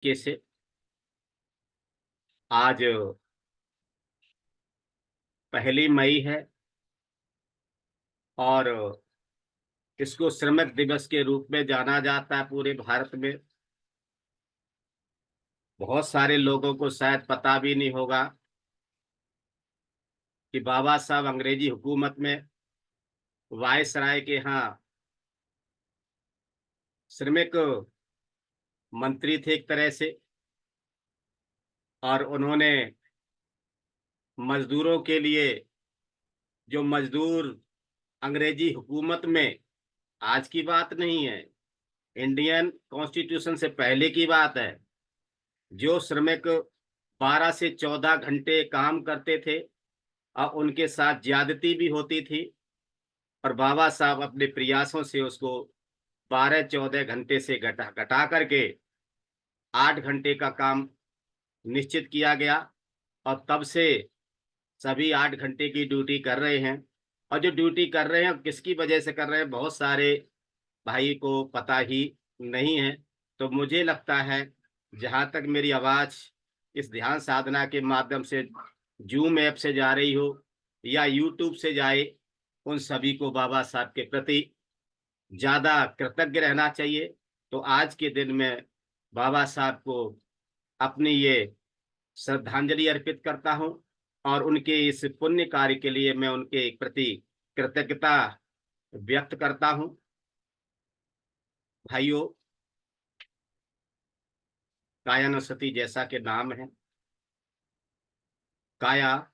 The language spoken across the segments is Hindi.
से आज 1 मई है और इसको श्रमिक दिवस के रूप में जाना जाता है पूरे भारत में। बहुत सारे लोगों को शायद पता भी नहीं होगा कि बाबा साहब अंग्रेजी हुकूमत में वायसराय के यहाँ श्रमिक मंत्री थे एक तरह से, और उन्होंने मजदूरों के लिए, जो मजदूर अंग्रेजी हुकूमत में, आज की बात नहीं है, इंडियन कॉन्स्टिट्यूशन से पहले की बात है, जो श्रमिक 12 से 14 घंटे काम करते थे और उनके साथ ज्यादती भी होती थी, और बाबा साहब अपने प्रयासों से उसको 12-14 घंटे से घटा घटा करके 8 घंटे का काम निश्चित किया गया। और तब से सभी 8 घंटे की ड्यूटी कर रहे हैं। और जो ड्यूटी कर रहे हैं किसकी वजह से कर रहे हैं, बहुत सारे भाई को पता ही नहीं है। तो मुझे लगता है, जहाँ तक मेरी आवाज़ इस ध्यान साधना के माध्यम से जूम ऐप से जा रही हो या यूट्यूब से जाए, उन सभी को बाबा साहब के प्रति ज़्यादा कृतज्ञ रहना चाहिए। तो आज के दिन में बाबा साहब को अपनी ये श्रद्धांजलि अर्पित करता हूँ, और उनके इस पुण्य कार्य के लिए मैं उनके प्रति कृतज्ञता व्यक्त करता हूँ। भाइयों, कायानुसती जैसा कि नाम है, काया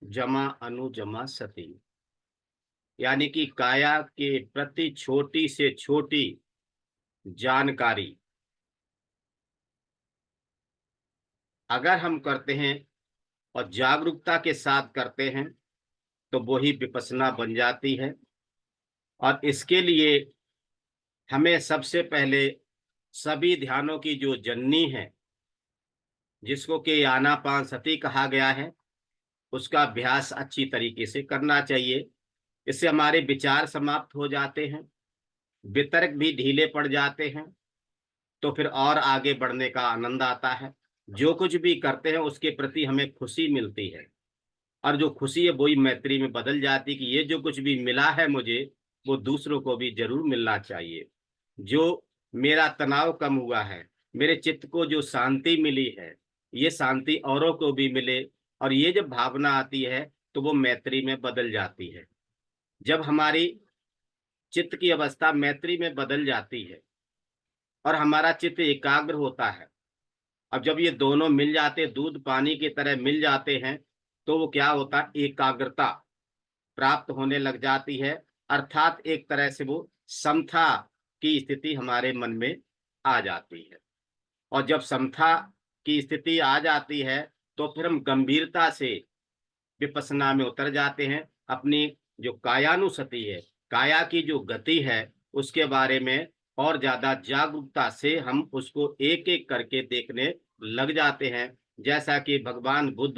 जमा अनु जमा सती, यानी कि काया के प्रति छोटी से छोटी जानकारी अगर हम करते हैं और जागरूकता के साथ करते हैं तो वही विपश्यना बन जाती है। और इसके लिए हमें सबसे पहले सभी ध्यानों की जो जननी है, जिसको कि आनापानसती कहा गया है, उसका अभ्यास अच्छी तरीके से करना चाहिए। इससे हमारे विचार समाप्त हो जाते हैं, वितर्क भी ढीले पड़ जाते हैं, तो फिर और आगे बढ़ने का आनंद आता है। जो कुछ भी करते हैं उसके प्रति हमें खुशी मिलती है, और जो खुशी है वही मैत्री में बदल जाती कि ये जो कुछ भी मिला है मुझे, वो दूसरों को भी जरूर मिलना चाहिए। जो मेरा तनाव कम हुआ है, मेरे चित्त को जो शांति मिली है, ये शांति औरों को भी मिले। और ये जब भावना आती है तो वो मैत्री में बदल जाती है। जब हमारी चित्त की अवस्था मैत्री में बदल जाती है और हमारा चित्त एकाग्र होता है, अब जब ये दोनों मिल जाते, दूध पानी की तरह मिल जाते हैं, तो वो क्या होता है, एकाग्रता प्राप्त होने लग जाती है। अर्थात एक तरह से वो समता की स्थिति हमारे मन में आ जाती है। और जब समता की स्थिति आ जाती है तो फिर हम गंभीरता से विपස්සना में उतर जाते हैं। अपनी जो कायानुसति है, काया की जो गति है, उसके बारे में और ज्यादा जागरूकता से हम उसको एक एक करके देखने लग जाते हैं। जैसा कि भगवान बुद्ध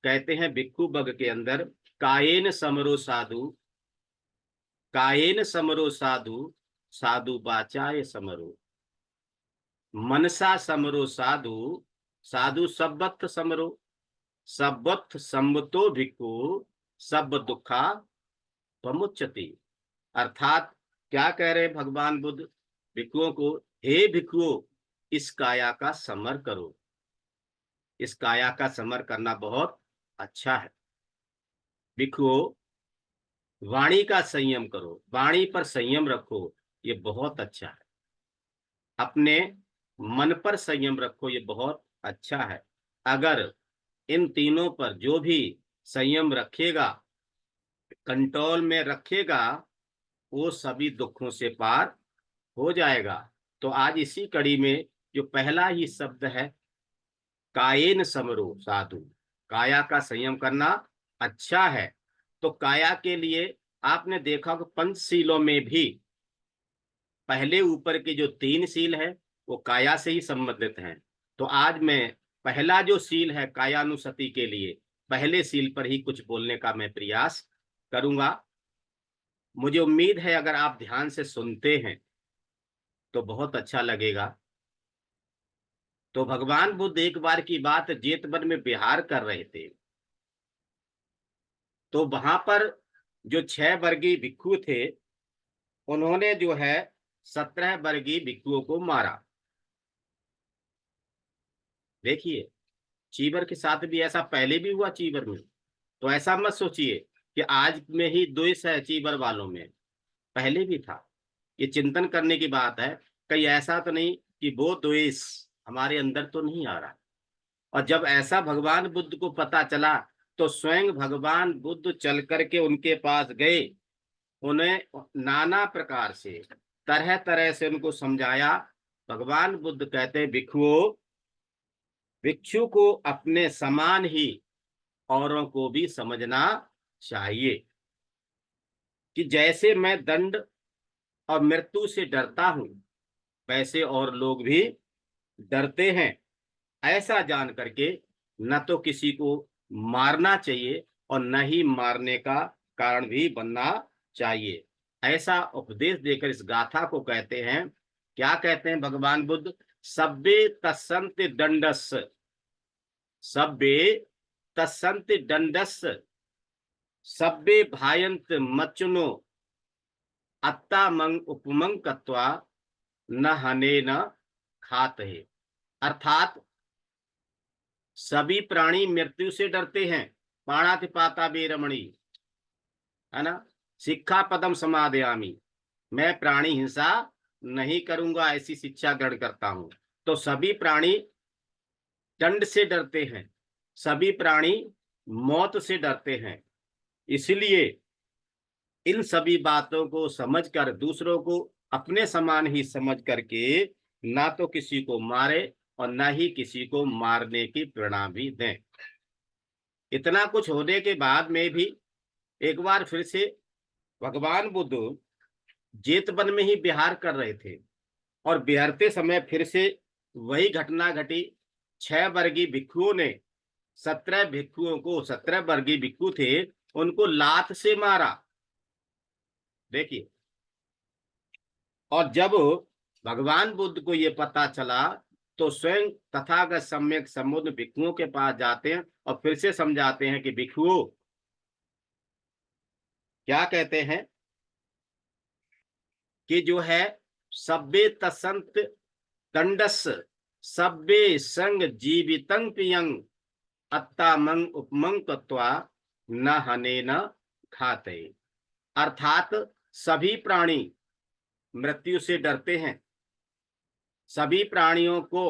कहते हैं भिक्खु बग के अंदर, कायेन समरो साधु, कायेन समरो साधु, साधु बाचाय समरो, मनसा समरो साधु, साधु सब्बत समरो, सब्बत सम्मतो भिक्खु, सब दुखा प्रमुच्यति। अर्थात क्या कह रहे हैं भगवान बुद्ध भिक्षुओं को, हे भिक्षुओं, इस काया का समर करो। इस काया का समर करना बहुत अच्छा है। भिक्षुओं, वाणी का संयम करो, वाणी पर संयम रखो, ये बहुत अच्छा है। अपने मन पर संयम रखो, ये बहुत अच्छा है। अगर इन तीनों पर जो भी संयम रखेगा, कंट्रोल में रखेगा, वो सभी दुखों से पार हो जाएगा। तो आज इसी कड़ी में जो पहला ही शब्द है, कायेन समरो साधु, काया का संयम करना अच्छा है। तो काया के लिए आपने देखा कि पंचशीलों में भी पहले ऊपर के जो 3 शील है वो काया से ही संबंधित हैं। तो आज मैं पहला जो शील है कायानुसति के लिए, पहले शील पर ही कुछ बोलने का मैं प्रयास करूंगा। मुझे उम्मीद है अगर आप ध्यान से सुनते हैं तो बहुत अच्छा लगेगा। तो भगवान बुद्ध एक बार की बात जेतवन में विहार कर रहे थे, तो वहां पर जो 6 वर्गीय भिक्षु थे, उन्होंने जो है 17 वर्गीय भिक्षुओं को मारा। देखिए, चीबर के साथ भी ऐसा पहले भी हुआ चीबर में। तो ऐसा मत सोचिए कि आज में ही द्वेष है चीबर वालों में, पहले भी था। ये चिंतन करने की बात है। कहीं ऐसा तो नहीं कि वो द्वेष हमारे अंदर तो नहीं आ रहा। और जब ऐसा भगवान बुद्ध को पता चला, तो स्वयं भगवान बुद्ध चल करके उनके पास गए, उन्हें नाना प्रकार से तरह तरह से उनको समझाया। भगवान बुद्ध कहते, भिक्षुओं, भिक्षु को अपने समान ही औरों को भी समझना चाहिए कि जैसे मैं दंड और मृत्यु से डरता हूं, वैसे और लोग भी डरते हैं। ऐसा जान करके न तो किसी को मारना चाहिए और न ही मारने का कारण भी बनना चाहिए। ऐसा उपदेश देकर इस गाथा को कहते हैं, क्या कहते हैं भगवान बुद्ध? सब्बे तस्सन्ति दंडस्, सब्बे तस्सन्ति दंडस्, सब्बे भायन्त मच्चुनो अत्ता मंग उपमंग कत्वा न हने न खात है। अर्थात सभी प्राणी मृत्यु से डरते हैं। पाणातिपाता बेरमणि, है ना, शिक्षा पदम समादयामी, मैं प्राणी हिंसा नहीं करूंगा, ऐसी शिक्षा ग्रहण करता हूं। तो सभी प्राणी दंड से डरते हैं, सभी प्राणी मौत से डरते हैं। इसलिए इन सभी बातों को समझकर दूसरों को अपने समान ही समझ करके ना तो किसी को मारे और ना ही किसी को मारने की प्रेरणा भी दें। इतना कुछ होने के बाद में भी एक बार फिर से भगवान बुद्ध जेतवन में ही विहार कर रहे थे, और विहरते समय फिर से वही घटना घटी। 6 वर्गीय भिक्षुओं ने 17 भिक्षुओं को, 17 वर्गीय भिक्षु थे, उनको लात से मारा। देखिए, और जब भगवान बुद्ध को ये पता चला, तो स्वयं तथागत सम्यक संबुद्ध भिक्षुओं के पास जाते हैं और फिर से समझाते हैं कि भिक्षुओं, क्या कहते हैं कि जो है सब्बे तसंत दंडस, सब्बे संग जीवितं पियंग अत्ता मंग उपमंग तत्वा न हने न खाते। अर्थात सभी प्राणी मृत्यु से डरते हैं, सभी प्राणियों को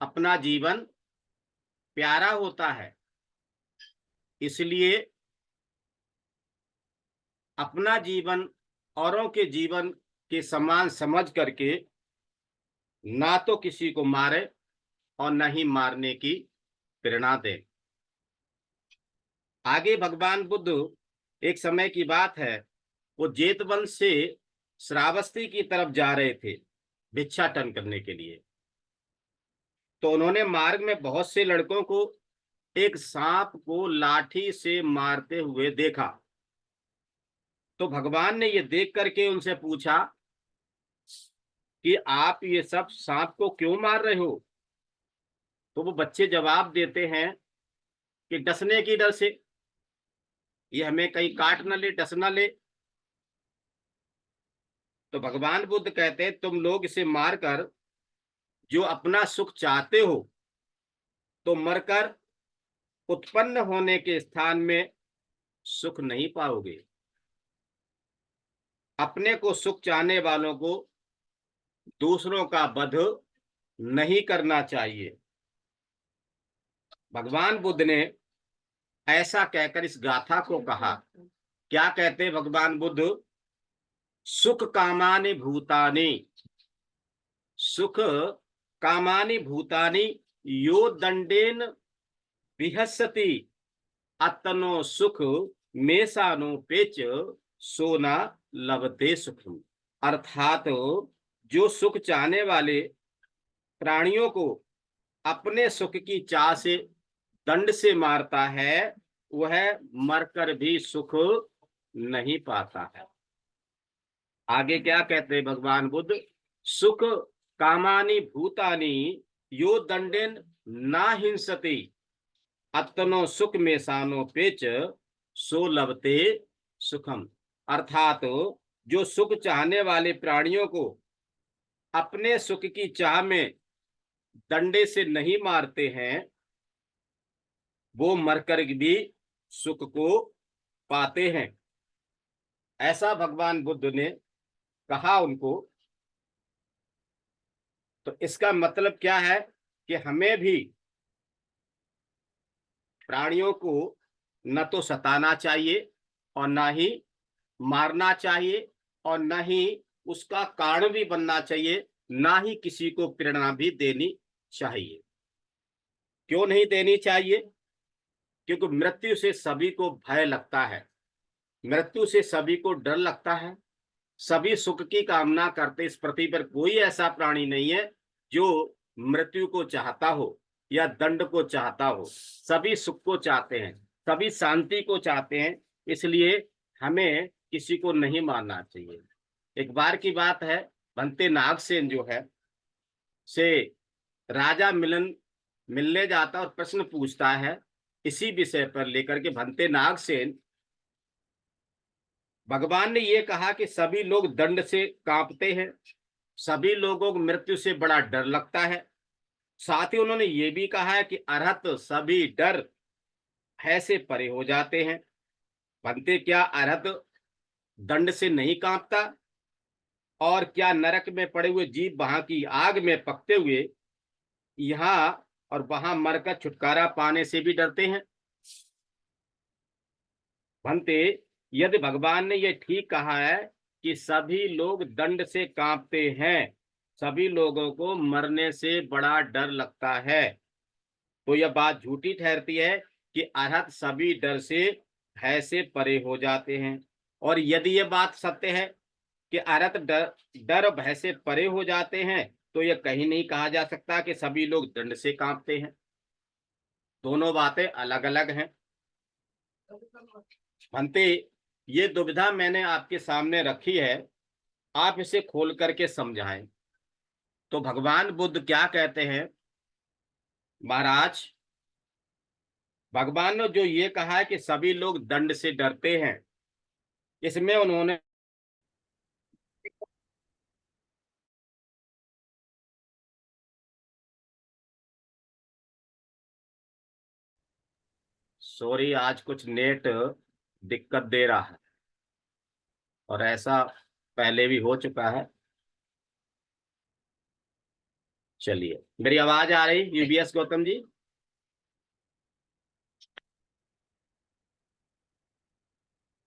अपना जीवन प्यारा होता है, इसलिए अपना जीवन औरों के जीवन के समान समझ करके ना तो किसी को मारे और न ही मारने की प्रेरणा दे। आगे भगवान बुद्ध, एक समय की बात है, वो जेतवन से श्रावस्ती की तरफ जा रहे थे भिक्षाटन करने के लिए। तो उन्होंने मार्ग में बहुत से लड़कों को एक सांप को लाठी से मारते हुए देखा। तो भगवान ने ये देख करके उनसे पूछा कि आप ये सब सांप को क्यों मार रहे हो? तो वो बच्चे जवाब देते हैं कि डसने की डर से, ये हमें कहीं काट न ले, डस न ले। तो भगवान बुद्ध कहते हैं, तुम लोग इसे मारकर जो अपना सुख चाहते हो, तो मरकर उत्पन्न होने के स्थान में सुख नहीं पाओगे। अपने को सुख चाहने वालों को दूसरों का वध नहीं करना चाहिए। भगवान बुद्ध ने ऐसा कहकर इस गाथा को कहा। क्या कहते भगवान बुद्ध? सुख कामानि भूतानि, सुख कामानि भूतानि यो दंडेन विहस्यति अतनो सुख मेसानो पेच सोना लभते सुखम। अर्थात जो सुख चाहने वाले प्राणियों को अपने सुख की चाह से दंड से मारता है, वह मरकर भी सुख नहीं पाता है। आगे क्या कहते हैं भगवान बुद्ध? सुख कामानि भूतानि यो दंडेन ना हिंसति अत्तनो सुख में सानो पेच सो लभते सुखम। अर्थात जो सुख चाहने वाले प्राणियों को अपने सुख की चाह में डंडे से नहीं मारते हैं, वो मरकर भी सुख को पाते हैं। ऐसा भगवान बुद्ध ने कहा उनको। तो इसका मतलब क्या है कि हमें भी प्राणियों को न तो सताना चाहिए और ना ही मारना चाहिए और न ही उसका कारण भी बनना चाहिए, ना ही किसी को प्रेरणा भी देनी चाहिए। क्यों नहीं देनी चाहिए? क्योंकि मृत्यु से सभी को भय लगता है, मृत्यु से सभी को डर लगता है, सभी सुख की कामना करते। इस पृथ्वी पर कोई ऐसा प्राणी नहीं है जो मृत्यु को चाहता हो या दंड को चाहता हो। सभी सुख को चाहते हैं, सभी शांति को चाहते हैं। इसलिए हमें किसी को नहीं मारना चाहिए। एक बार की बात है, भंते नागसेन जो है से राजा मिलने जाता और प्रश्न पूछता है इसी विषय पर लेकर के। भंते नागसेन, भगवान ने ये कहा कि सभी लोग दंड से कांपते हैं, सभी लोगों को मृत्यु से बड़ा डर लगता है। साथ ही उन्होंने ये भी कहा है कि अरहत सभी डर भय से परे हो जाते हैं। बनते क्या अरहत दंड से नहीं कांपता? और क्या नरक में पड़े हुए जीव वहां की आग में पकते हुए यहाँ और वहां मरकर छुटकारा पाने से भी डरते हैं? बनते, यदि भगवान ने यह ठीक कहा है कि सभी लोग दंड से कांपते हैं, सभी लोगों को मरने से बड़ा डर लगता है, तो यह बात झूठी ठहरती है कि अरहत सभी डर से भय से परे हो जाते हैं। और यदि यह बात सत्य है कि अरहत डर भय से परे हो जाते हैं, तो यह कहीं नहीं कहा जा सकता कि सभी लोग दंड से कांपते हैं। दोनों बातें अलग अलग हैं। भंते, ये दुविधा मैंने आपके सामने रखी है, आप इसे खोल करके समझाएं। तो भगवान बुद्ध क्या कहते हैं? महाराज, भगवान ने जो ये कहा है कि सभी लोग दंड से डरते हैं, इसमें उन्होंने सॉरी, आज कुछ नेट दिक्कत दे रहा है और ऐसा पहले भी हो चुका है। चलिए, मेरी आवाज आ रही UBS Gautam ji?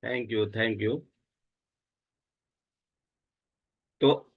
Thank you, thank you. तो